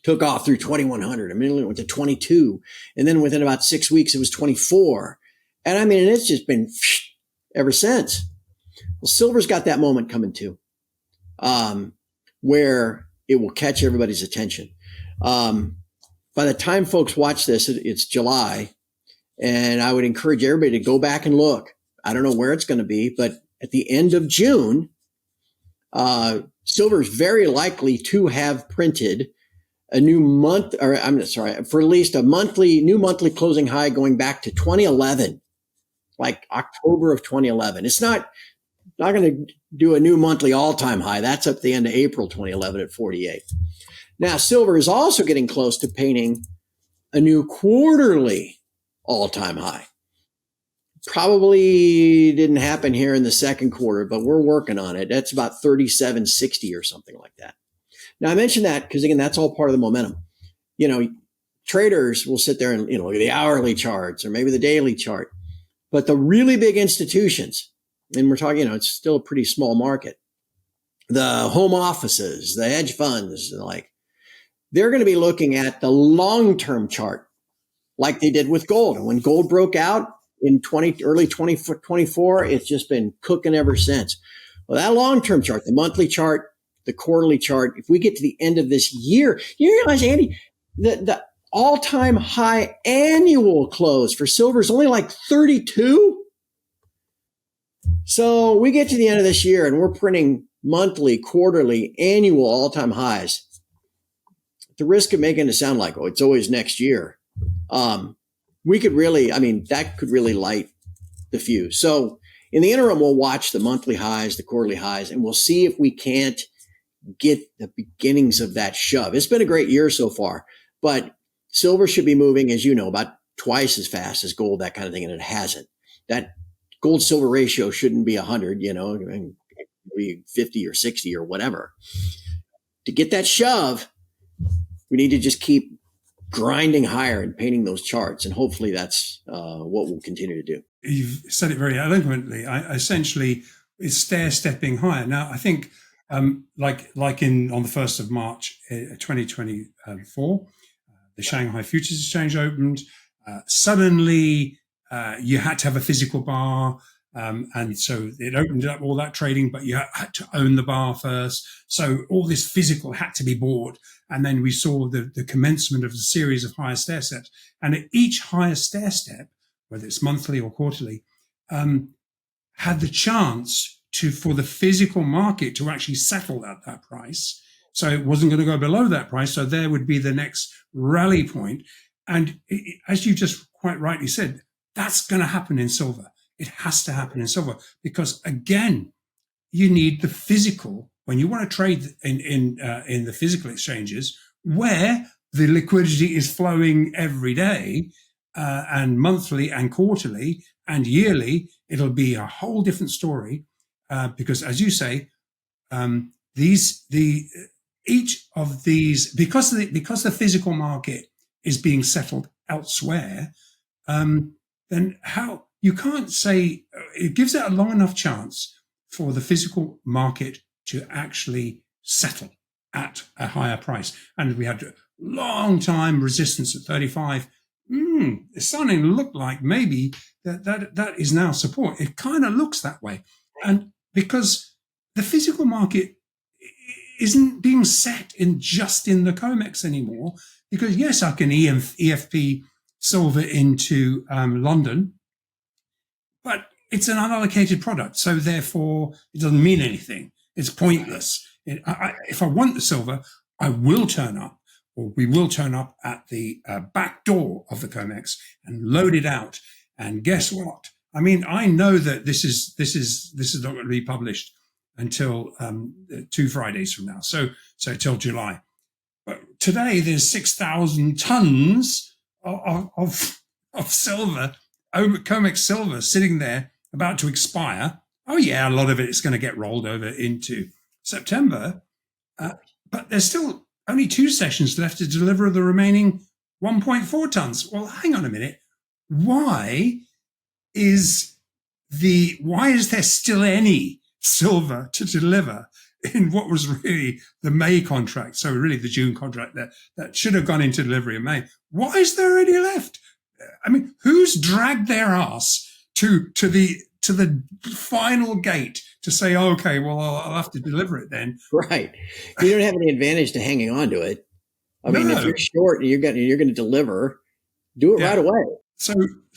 took off through 2,100. It went to 22. And then within about 6 weeks, it was 24. And it's just been ever since. Well, silver's got that moment coming too, where it will catch everybody's attention. By the time folks watch this, it's July. And I would encourage everybody to go back and look. I don't know where it's going to be, but at the end of June, silver is very likely to have printed a new month, for at least a new monthly closing high going back to 2011, like October of 2011. It's not going to do a new monthly all-time high. That's up the end of April 2011 at 48. Now, silver is also getting close to painting a new quarterly all-time high. Probably didn't happen here in the second quarter, but we're working on it. That's about 37.60 or something like that. Now, I mentioned that because, again, that's all part of the momentum. Traders will sit there and, look at the hourly charts or maybe the daily chart. But the really big institutions, and we're talking, it's still a pretty small market, the home offices, the hedge funds, they're going to be looking at the long-term chart, like they did with gold. And when gold broke out in early 2024, it's just been cooking ever since. Well, that long-term chart, the monthly chart, the quarterly chart, if we get to the end of this year, you realize, Andy, the all-time high annual close for silver is only like 32. So we get to the end of this year and we're printing monthly, quarterly, annual all-time highs. At the risk of making it sound like, it's always next year. We could really, that could really light the fuse. So in the interim, we'll watch the monthly highs, the quarterly highs, and we'll see if we can't get the beginnings of that shove. It's been a great year so far, but silver should be moving, as you know, about twice as fast as gold, that kind of thing, and it hasn't. That gold silver ratio shouldn't be 100, maybe 50 or 60 or whatever. To get that shove, we need to just keep grinding higher and painting those charts. And hopefully that's what we'll continue to do. You've said it very eloquently. Essentially, it's stair-stepping higher. Now, I think Like on the 1st of March, 2024, the Shanghai Futures Exchange opened. Suddenly, you had to have a physical bar. And so it opened up all that trading, but you had to own the bar first. So all this physical had to be bought. And then we saw the commencement of a series of higher stair steps. And at each higher stair step, whether it's monthly or quarterly, had the chance for the physical market to actually settle at that price. So it wasn't going to go below that price. So there would be the next rally point. And as you just quite rightly said, that's going to happen in silver. It has to happen in silver because, again, you need the physical when you want to trade in the physical exchanges where the liquidity is flowing every day and monthly and quarterly and yearly. It'll be a whole different story because, as you say, each of these because the physical market is being settled elsewhere, then how? You can't say it gives it a long enough chance for the physical market to actually settle at a higher price. And we had a long time resistance at 35. It's starting to look like maybe that is now support. It kind of looks that way. And because the physical market isn't being set just in the COMEX anymore, because yes, I can EFP silver into London, but it's an unallocated product, so therefore it doesn't mean anything. It's pointless. If I want the silver, I will turn up, or we will turn up at the back door of the COMEX and load it out. And guess what? I mean, I know that this is not going to be published until 2 Fridays from now, so till July. But today there's 6,000 tons of silver. COMEX silver sitting there about to expire. Oh yeah, a lot of it is going to get rolled over into September, but there's still only 2 sessions left to deliver the remaining 1.4 tons. Well, hang on a minute. Why is there still any silver to deliver in what was really the May contract? So really the June contract that should have gone into delivery in May. Why is there any left? I mean, who's dragged their ass to the final gate to say, oh, okay, well, I'll have to deliver it then. Right. You don't have any advantage to hanging on to it. I mean, if you're short and you're going to deliver, do it right away. So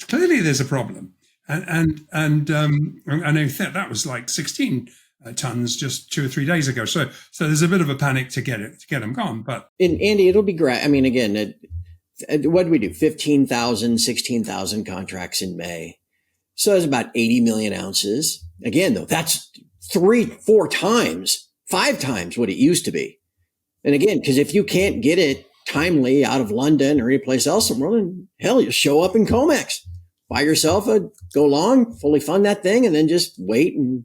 clearly there's a problem. And I think that was like 16 tons just 2 or 3 days ago. So there's a bit of a panic to get them gone. But Andy, it'll be great. I mean, again, what did we do? 15,000, 16,000 contracts in May. So that's about 80 million ounces. Again, though, that's 3, 4 times, 5 times what it used to be. And again, because if you can't get it timely out of London or any place else in the world, then hell, you show up in COMEX, buy yourself go long, fully fund that thing, and then just wait and,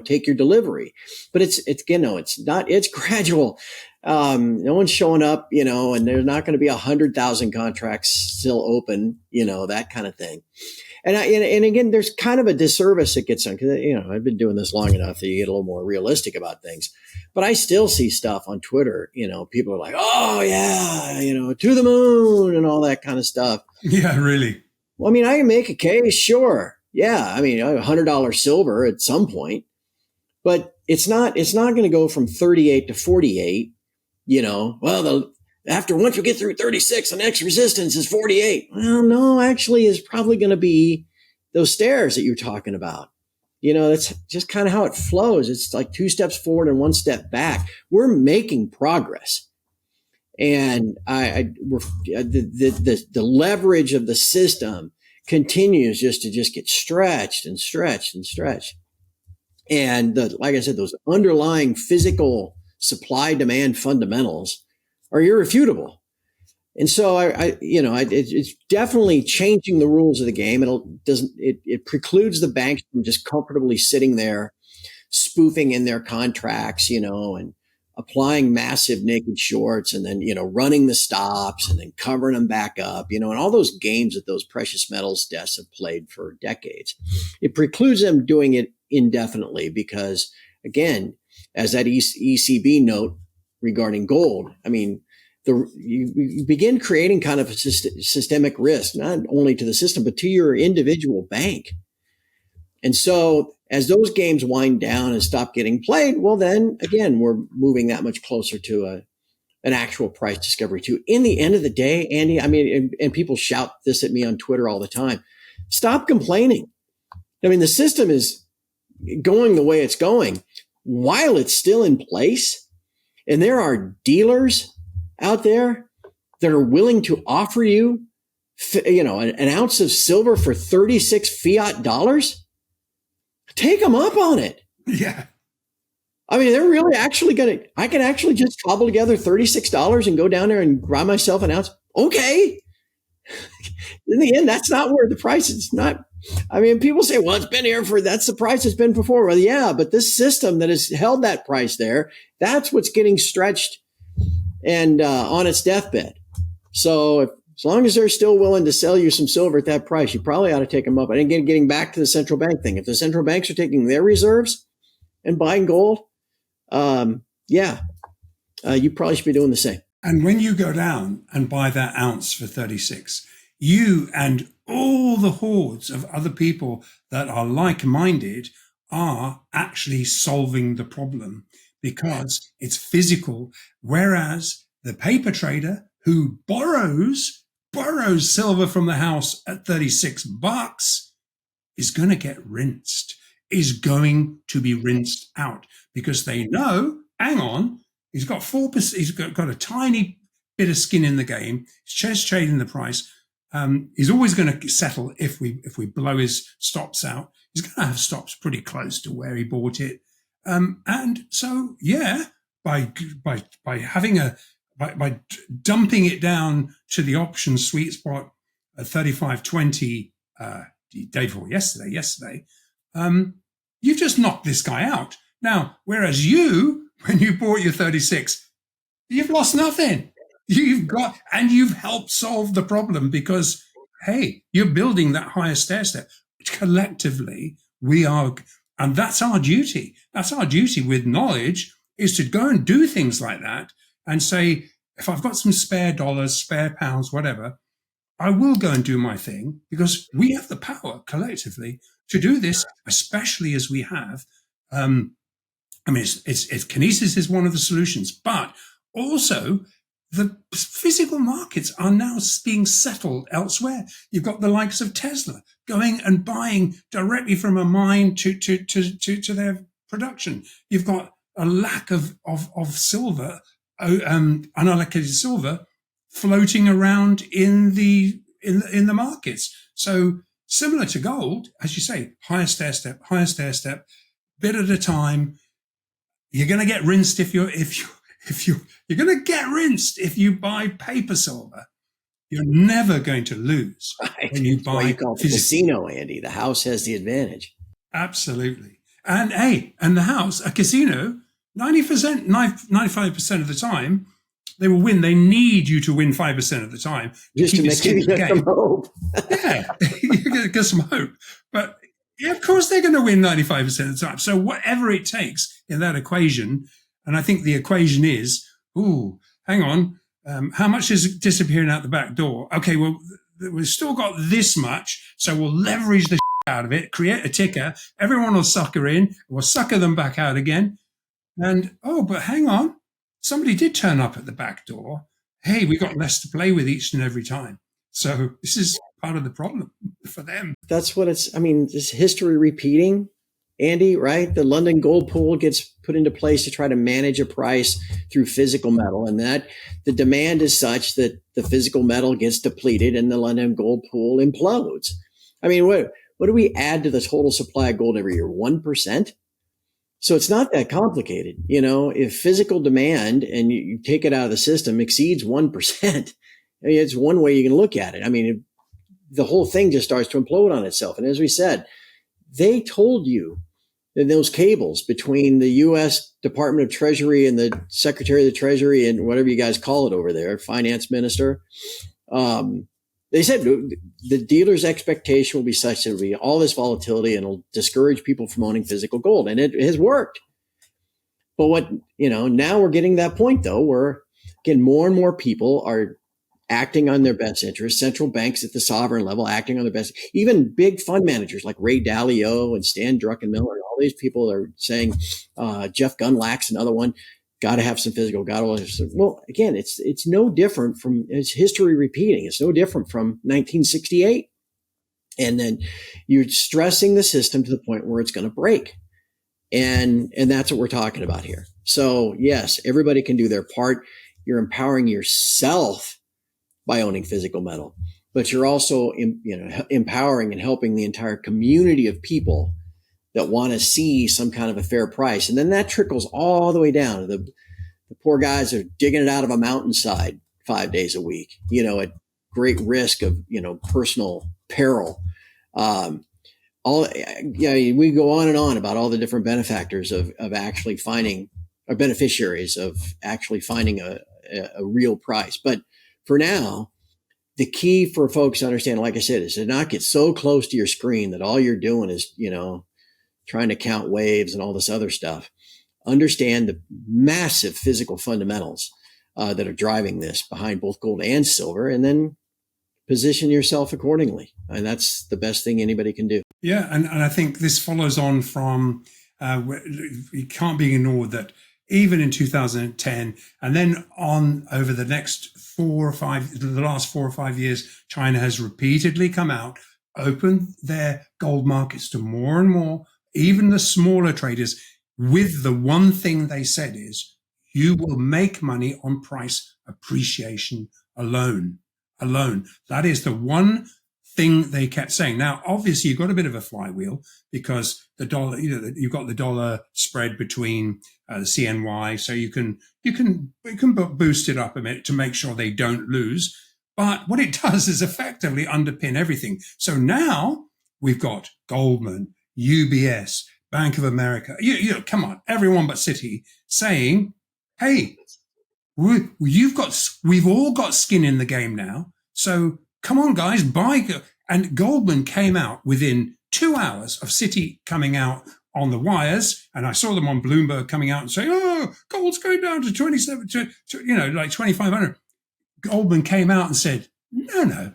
take your delivery. But it's gradual. No one's showing up, and there's not going to be 100,000 contracts still open, that kind of thing. And again, there's kind of a disservice that gets done because, I've been doing this long enough that you get a little more realistic about things. But I still see stuff on Twitter, people are like, oh, yeah, to the moon and all that kind of stuff. Yeah, really. Well, I mean, I can make a case, sure. Yeah, I mean, $100 silver at some point. But it's not going to go from 38 to 48, once you get through 36, the next resistance is 48. Well, no, actually is probably going to be those stairs that you're talking about. That's just kind of how it flows. It's like 2 steps forward and 1 step back. We're making progress. And the leverage of the system continues to get stretched and stretched and stretched. And like I said, those underlying physical supply demand fundamentals are irrefutable. And so it's definitely changing the rules of the game. It precludes the banks from just comfortably sitting there spoofing in their contracts, and applying massive naked shorts and then, running the stops and then covering them back up, and all those games that those precious metals desks have played for decades. It precludes them doing it indefinitely because, again, as that ECB note regarding gold. I mean, you begin creating kind of a systemic risk, not only to the system, but to your individual bank. And so as those games wind down and stop getting played, well, then again, we're moving that much closer to an actual price discovery too. In the end of the day, Andy, I mean, and people shout this at me on Twitter all the time. Stop complaining. I mean, the system is going the way it's going while it's still in place. And there are dealers out there that are willing to offer you, an ounce of silver for 36 fiat dollars. Take them up on it. Yeah. I mean, they're really actually I can actually just cobble together $36 and go down there and grab myself an ounce. Okay. In the end, that's not where the price is not. I mean, people say, well, it's been here that's the price it's been before. Well, yeah, but this system that has held that price there, that's what's getting stretched and on its deathbed. So as long as they're still willing to sell you some silver at that price, you probably ought to take them up. And again, getting back to the central bank thing, if the central banks are taking their reserves and buying gold, you probably should be doing the same. And when you go down and buy that ounce for 36, you and all the hordes of other people that are like-minded are actually solving the problem because it's physical. Whereas the paper trader who borrows silver from the house at $36 is going to get rinsed, is going to be rinsed out because they know, hang on, he's got 4%, he's got a tiny bit of skin in the game. He's just trading the price. He's always going to settle if we blow his stops out. He's going to have stops pretty close to where he bought it. And so, yeah, by dumping it down to the option sweet spot at 35.20 day before yesterday, you've just knocked this guy out. Now, whereas when you bought your 36, you've lost nothing. You've helped solve the problem because, hey, you're building that higher stair step. Collectively, we are, and that's our duty. That's our duty with knowledge, is to go and do things like that and say, if I've got some spare dollars, spare pounds, whatever, I will go and do my thing because we have the power collectively to do this, especially as we have. It's Kinesis is one of the solutions, but also the physical markets are now being settled elsewhere. You've got the likes of Tesla going and buying directly from a mine to their production. You've got a lack of silver, unallocated silver, floating around in the markets. So similar to gold, as you say, higher stair step, bit at a time. You're going to get rinsed if you're going to get rinsed if you buy paper silver. You're never going to lose when you buy. What you call it the casino, Andy. The house has the advantage. Absolutely. And the house, a casino, 95% of the time, they will win. They need you to win 5% of the time just to make you get some hope. Yeah, you get some hope. But yeah, of course they're going to win 95% of the time. So whatever it takes in that equation, and I think the equation is, hang on, how much is disappearing out the back door? Okay, well, we've still got this much, so we'll leverage the out of it, create a ticker, everyone will sucker in, we'll sucker them back out again. And, but hang on, somebody did turn up at the back door. Hey, we got less to play with each and every time. So this is part of the problem for them. That's what this history repeating, Andy, right? The London gold pool gets put into place to try to manage a price through physical metal, and that the demand is such that the physical metal gets depleted and the London gold pool implodes. I mean, what do we add to the total supply of gold every year? 1%? So it's not that complicated. If physical demand, and you take it out of the system, exceeds 1%, it's one way you can look at it. The whole thing just starts to implode on itself. And as we said, they told you in those cables between the U.S. Department of Treasury and the Secretary of the Treasury and whatever you guys call it over there, finance minister, they said the dealer's expectation will be such that there will be all this volatility and it'll discourage people from owning physical gold. And it has worked. But what, now we're getting to that point though, where again, more and more people are acting on their best interests. Central banks at the sovereign level acting on their best. Even big fund managers like Ray Dalio and Stan Druckenmiller and all these people are saying, Jeff Gundlach's another one, got to have some physical. Well, again, it's no different it's history repeating. It's no different from 1968. And then you're stressing the system to the point where it's going to break. And that's what we're talking about here. So yes, everybody can do their part. You're empowering yourself by owning physical metal, but you're also, empowering and helping the entire community of people that want to see some kind of a fair price. And then that trickles all the way down to the poor guys that are digging it out of a mountainside 5 days a week, at great risk of, personal peril. We go on and on about all the different benefactors of actually finding, or beneficiaries of actually finding a real price. But for now, the key for folks to understand, like I said, is to not get so close to your screen that all you're doing is, trying to count waves and all this other stuff. Understand the massive physical fundamentals that are driving this behind both gold and silver, and then position yourself accordingly. And that's the best thing anybody can do. Yeah. And I think this follows on from, it can't be ignored that even in 2010, and then on over the last 4 or 5 years, China has repeatedly come out, opened their gold markets to more and more, even the smaller traders, with the one thing they said is, you will make money on price appreciation alone. That is the one thing they kept saying. Now, obviously, you've got a bit of a flywheel because the dollar, you've got the dollar spread between the CNY, so you can boost it up a bit to make sure they don't lose. But what it does is effectively underpin everything. So now we've got Goldman, UBS, Bank of America, come on, everyone but Citi saying, hey, we've all got skin in the game now. So come on, guys, buy. And Goldman came out within 2 hours of Citi coming out on the wires. And I saw them on Bloomberg coming out and saying, oh, gold's going down to 27, like 2,500. Goldman came out and said, no,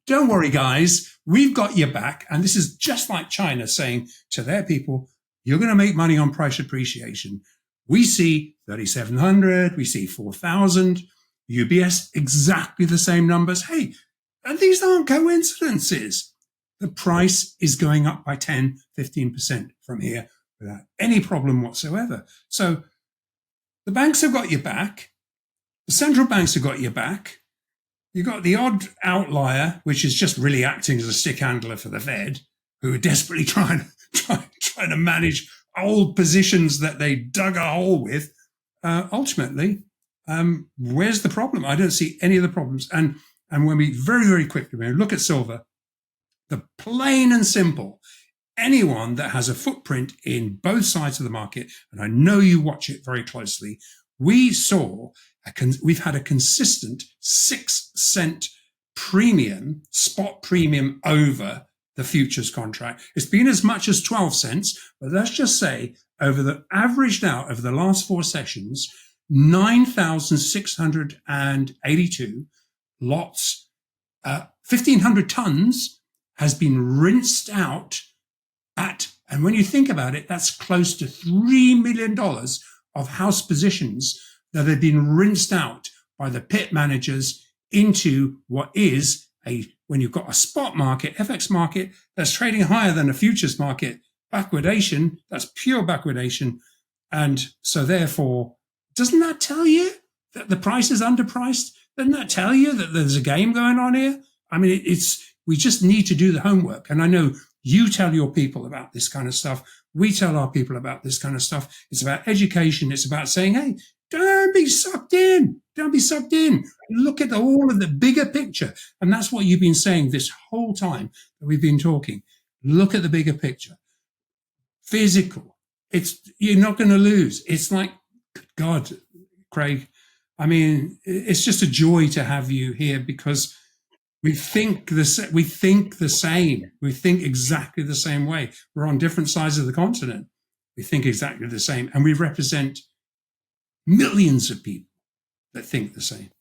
don't worry, guys. We've got your back. And this is just like China saying to their people, you're going to make money on price appreciation. We see 3,700, we see 4,000, UBS, exactly the same numbers. Hey, and these aren't coincidences. The price is going up by 10, 15% from here without any problem whatsoever. So the banks have got your back. The central banks have got your back. You've got the odd outlier, which is just really acting as a stick handler for the Fed, who are desperately trying to manage old positions that they dug a hole with. Ultimately, where's the problem? I don't see any of the problems. And when we very, very quickly, when we look at silver, the plain and simple, anyone that has a footprint in both sides of the market, and I know you watch it very closely, we've had a consistent 6-cent premium, spot premium over the futures contract. It's been as much as 12 cents, but let's just say averaged out over the last 4 sessions, 9,682 lots, 1,500 tons has been rinsed out and when you think about it, that's close to $3 million of house positions that have been rinsed out by the pit managers into what is when you've got a spot market, FX market, that's trading higher than a futures market, backwardation, that's pure backwardation. And so therefore, doesn't that tell you that the price is underpriced? Doesn't that tell you that there's a game going on here? I mean, we just need to do the homework. And I know you tell your people about this kind of stuff. We tell our people about this kind of stuff. It's about education. It's about saying, hey, don't be sucked in. Don't be sucked in. Look at all of the bigger picture. And that's what you've been saying this whole time that we've been talking. Look at the bigger picture. Physical. You're not going to lose. It's like, God, Craig, I mean, it's just a joy to have you here because we think the same. We think exactly the same way. We're on different sides of the continent. We think exactly the same. And we represent millions of people that think the same.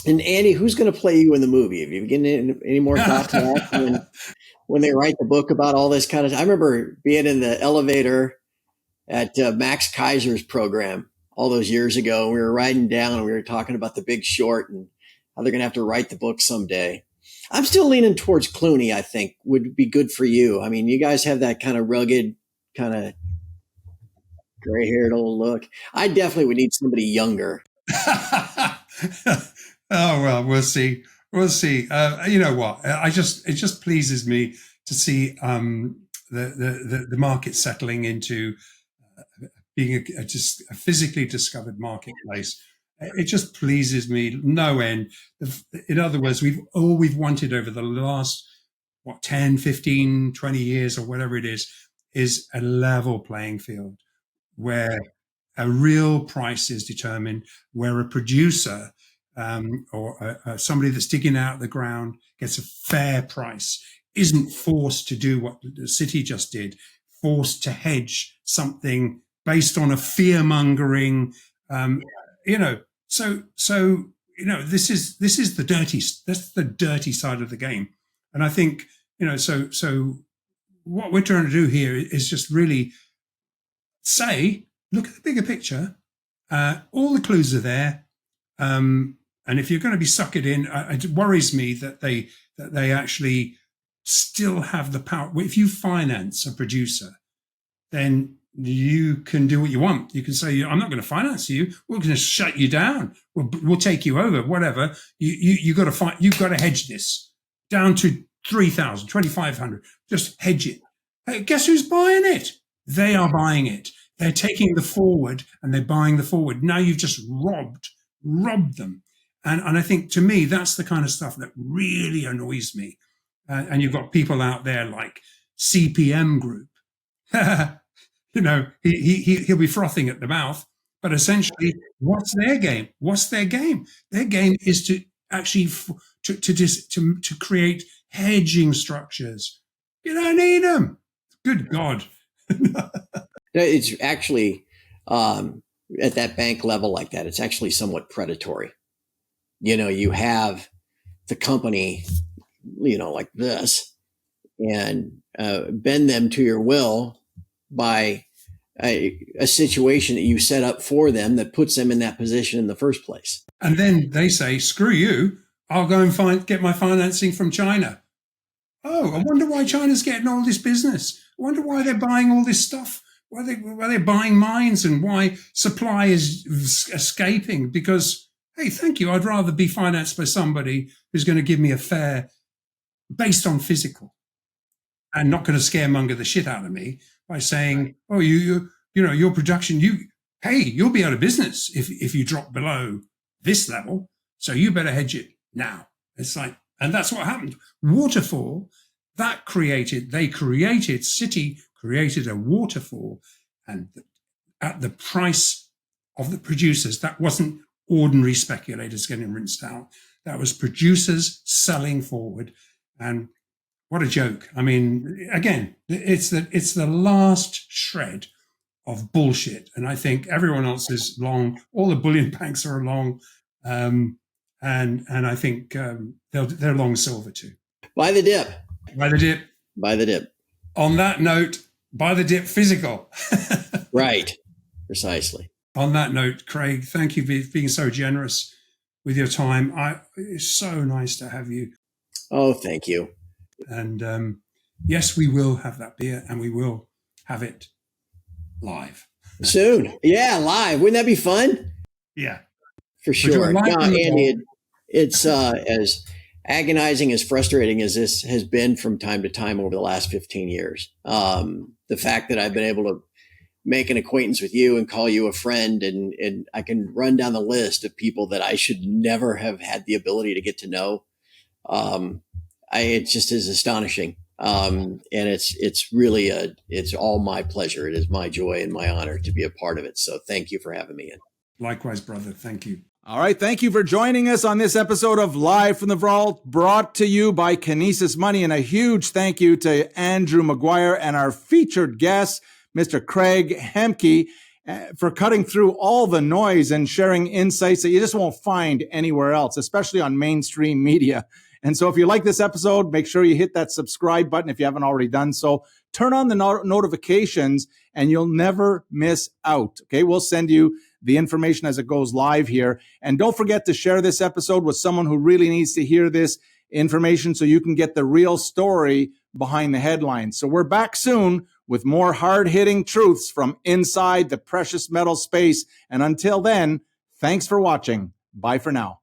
And Andy, who's going to play you in the movie? Have you given any more thought to that when they write the book about all this kind of? I remember being in the elevator at Max Kaiser's program all those years ago. We were riding down and we were talking about The Big Short and how they're going to have to write the book someday. I'm still leaning towards Clooney. I think would be good for you. I mean, you guys have that kind of rugged, kind of gray-haired old look. I definitely would need somebody younger. Oh, well, we'll see. We'll see. You know what? It just pleases me to see the market settling into being just a physically discovered marketplace. It just pleases me no end. In other words, we've wanted over the last, 10, 15, 20 years or whatever it is a level playing field where a real price is determined, where a producer or somebody that's digging out of the ground gets a fair price, isn't forced to do what the city just did, forced to hedge something based on a fear-mongering, this is the dirty side of the game. And I think, so what we're trying to do here is just really say, look at the bigger picture. All the clues are there. And if you're going to be suckered in, it worries me that they actually still have the power. If you finance a producer, then you can do what you want. You can say, I'm not going to finance you. We're going to shut you down. We'll take you over, whatever. You've got to hedge this down to 3,000, 2,500. Just hedge it. Hey, guess who's buying it? They are buying it. They're taking the forward and they're buying the forward. Now you've just robbed them. And I think, to me, that's the kind of stuff that really annoys me. And you've got people out there like CPM Group. He'll be frothing at the mouth. But essentially, what's their game? Their game is to actually to create hedging structures. You don't need them. Good God. It's actually at that bank level like that, it's actually somewhat predatory. You have the company, like this, and bend them to your will by a situation that you set up for them that puts them in that position in the first place. And then they say, screw you, I'll go and get my financing from China. Oh, I wonder why China's getting all this business. I wonder why they're buying all this stuff, why they're buying mines, and why supply is escaping. Because, hey, thank you, I'd rather be financed by somebody who's going to give me a fair based on physical and not going to scaremonger the shit out of me by saying, oh, your production, you'll be out of business if you drop below this level. So you better hedge it now. It's like, and that's what happened. Waterfall, Citi created a waterfall, and at the price of the producers, that wasn't ordinary speculators getting rinsed out. That was producers selling forward. And what a joke. I mean, again, it's the last shred of bullshit. And I think everyone else is long. All the bullion banks are long. And I think they're long silver too. Buy the dip. Buy the dip. Buy the dip. On that note, buy the dip physical. Right. Precisely. On that note, Craig, thank you for being so generous with your time. It's so nice to have you. Oh, thank you. And yes, we will have that beer, and we will have it live. Soon. Yeah, live. Wouldn't that be fun? Yeah. For sure. No, Andy, it's as agonizing, as frustrating as this has been from time to time over the last 15 years. The fact that I've been able to make an acquaintance with you and call you a friend, and I can run down the list of people that I should never have had the ability to get to know. It just is astonishing. And it's really it's all my pleasure. It is my joy and my honor to be a part of it. So thank you for having me in. Likewise, brother. Thank you. All right. Thank you for joining us on this episode of Live from the Vault, brought to you by Kinesis Money. And a huge thank you to Andrew Maguire and our featured guest, Mr. Craig Hemke, for cutting through all the noise and sharing insights that you just won't find anywhere else, especially on mainstream media. And so if you like this episode, make sure you hit that subscribe button if you haven't already done so. Turn on the notifications and you'll never miss out. Okay, we'll send you the information as it goes live here. And don't forget to share this episode with someone who really needs to hear this information so you can get the real story behind the headlines. So we're back soon with more hard-hitting truths from inside the precious metal space. And until then, thanks for watching. Bye for now.